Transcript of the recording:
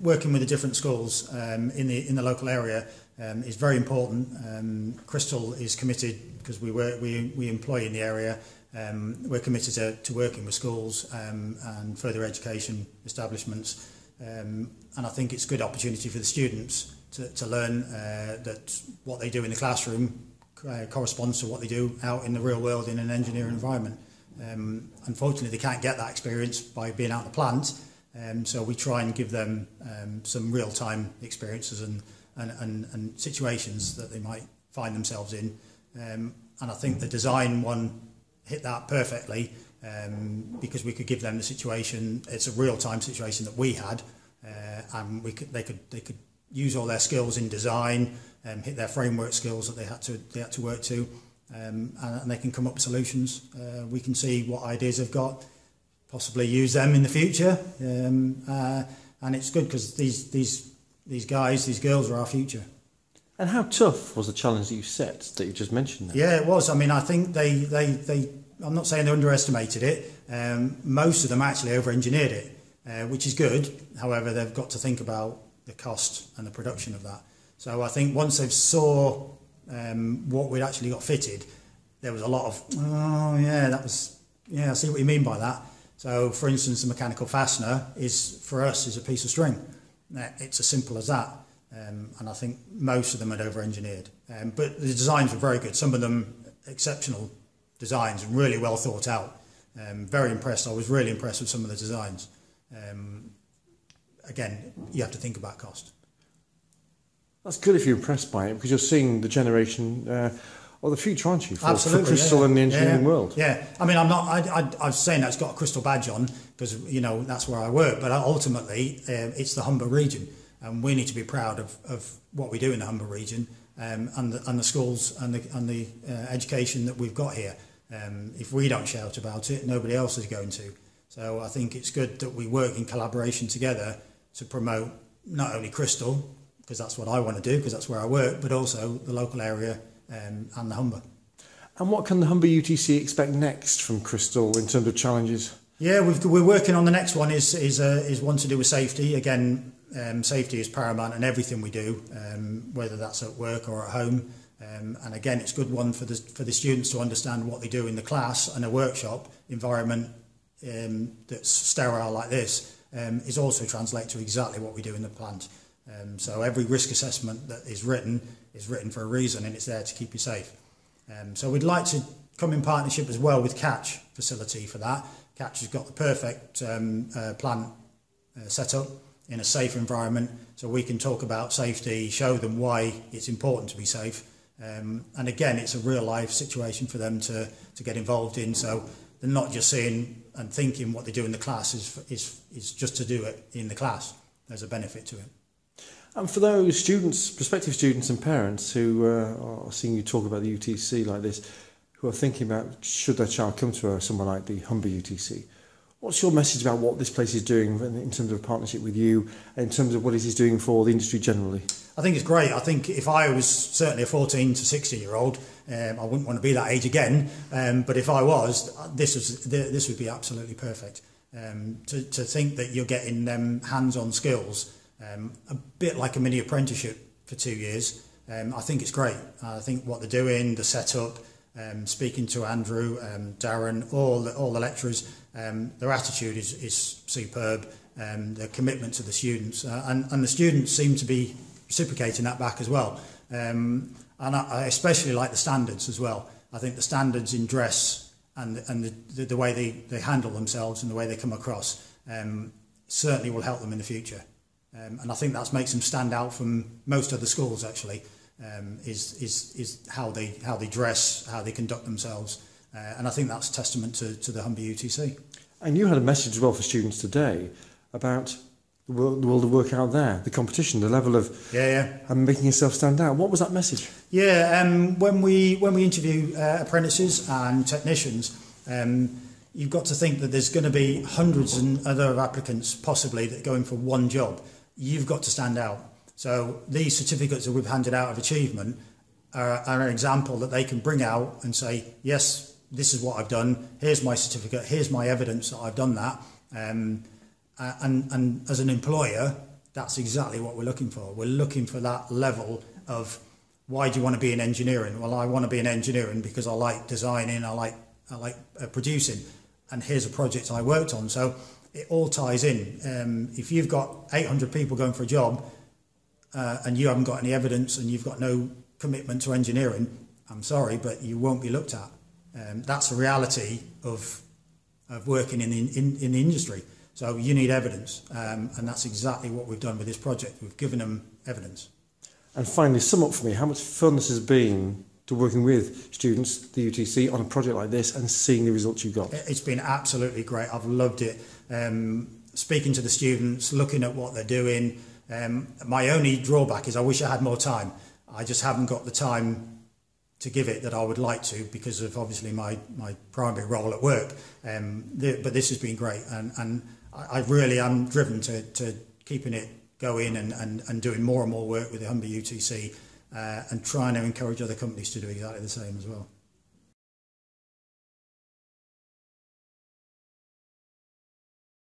Working with the different schools in the local area is very important. Cristal is committed, because we employ in the area. We're committed to working with schools and further education establishments, and I think it's a good opportunity for the students to learn that what they do in the classroom corresponds to what they do out in the real world in an engineering environment. Unfortunately, they can't get that experience by being out in the plant, so we try and give them some real-time experiences and situations that they might find themselves in. And I think the design one hit that perfectly, because we could give them the situation. It's a real-time situation that we had, and they could use all their skills in design, hit their framework skills that they had to work to, and they can come up with solutions. We can see what ideas they've got, possibly use them in the future, and it's good because these guys, these girls are our future. And how tough was the challenge that you set, that you just mentioned there? Yeah, it was. I mean, I think they I'm not saying they underestimated it. Most of them actually over-engineered it, which is good. However, they've got to think about the cost and the production of that. So I think once they saw what we'd actually got fitted, there was a lot of, oh yeah, I see what you mean by that. So for instance, the mechanical fastener for us is a piece of string. It's as simple as that. And I think most of them had over-engineered. But the designs were very good. Some of them exceptional designs, really well thought out. Very impressed. I was really impressed with some of the designs. Again, you have to think about cost. That's good if you're impressed by it, because you're seeing the generation of the future, aren't you? For Cristal and the engineering world. Yeah, I mean, I'm saying that's got a Cristal badge on because that's where I work. But ultimately, it's the Humber region, and we need to be proud of what we do in the Humber region, and the schools and the education that we've got here. If we don't shout about it, nobody else is going to. So I think it's good that we work in collaboration together to promote not only Cristal, because that's what I want to do, because that's where I work, but also the local area and the Humber. And what can the Humber UTC expect next from Cristal in terms of challenges? Yeah, we're working on the next one is one to do with safety. Again, safety is paramount in everything we do, whether that's at work or at home. And again, it's a good one for the students to understand what they do in the class and a workshop environment that's sterile like this is also translate to exactly what we do in the plant. So every risk assessment that is written for a reason, and it's there to keep you safe. So we'd like to come in partnership as well with Catch facility for that. Catch has got the perfect plant set up in a safe environment, so we can talk about safety, show them why it's important to be safe. And again, it's a real life situation for them to get involved in, so they're not just seeing and thinking what they do in the class is just to do it in the class. There's a benefit to it. And for those students, prospective students and parents who are seeing you talk about the UTC like this, who are thinking about should their child come to somewhere like the Humber UTC, what's your message about what this place is doing in terms of partnership with you, in terms of what it is doing for the industry generally? I think it's great. I think if I was certainly a 14 to 16-year-old, I wouldn't want to be that age again. But if I was, this would be absolutely perfect. To think that you're getting them hands-on skills, a bit like a mini apprenticeship for 2 years. I think it's great. I think what they're doing, the setup, speaking to Andrew, Darren, all the lecturers, their attitude is superb. Their commitment to the students, and the students seem to be reciprocating that back as well. And I especially like the standards as well. I think the standards in dress and the way they handle themselves and the way they come across certainly will help them in the future. And I think that makes them stand out from most other schools actually, is how they dress, how they conduct themselves. And I think that's a testament to the Humber UTC. And you had a message as well for students today about the world of work out there, the competition, the level of and making yourself stand out. What was that message? Yeah, when we interview apprentices and technicians, you've got to think that there's going to be hundreds and other applicants possibly that go in for one job. You've got to stand out. So these certificates that we've handed out of achievement are an example that they can bring out and say, yes, this is what I've done, here's my certificate, here's my evidence that I've done that. And as an employer, that's exactly what we're looking for. We're looking for that level of, why do you want to be in engineering? Well, I want to be in engineering because I like designing, I like producing, and here's a project I worked on. So it all ties in. If you've got 800 people going for a job and you haven't got any evidence and you've got no commitment to engineering, I'm sorry, but you won't be looked at. That's the reality of working in the industry. So you need evidence, and that's exactly what we've done with this project. We've given them evidence. And finally, sum up for me how much fun this has been to working with students, the UTC, on a project like this and seeing the results you got. It's been absolutely great. I've loved it. Speaking to the students, looking at what they're doing. My only drawback is I wish I had more time. I just haven't got the time to give it that I would like to because of obviously my primary role at work. But this has been great, and I really am driven to keeping it going and doing more and more work with the Humber UTC and trying to encourage other companies to do exactly the same as well.